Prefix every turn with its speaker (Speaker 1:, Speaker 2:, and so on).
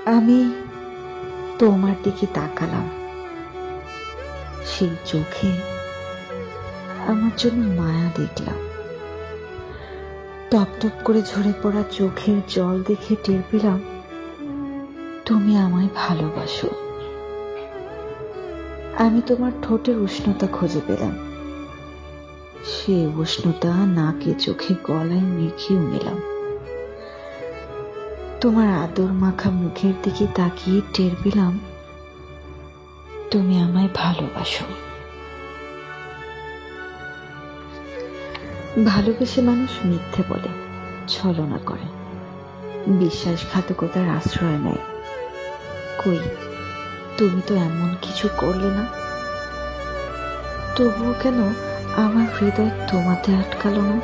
Speaker 1: আমি তোমার দিকে তাকালাম। সেই চোখে আমার জন্য মায়া দেখলাম। টপ টপ করে ঝরে পড়া চোখের জল দেখে টের পেলাম তুমি আমায় ভালোবাসো। আমি তোমার ঠোঁটের উষ্ণতা খুঁজে পেলাম। সে উষ্ণতা নাকে চোখে গলায় মেখেও নিলাম। তোমার আদর মাখা মুখের দিকে তাকিয়ে টের পেলাম তুমি আমায় ভালোবাসো। ভালোবেসে মানুষ মিথ্যে বলে, ছলনা করে, বিশ্বাসঘাতকতার আশ্রয় নেয়। কই, তুমি তো এমন কিছু করলে না। তবুও কেন আমার হৃদয় তোমাতে আটকালো না?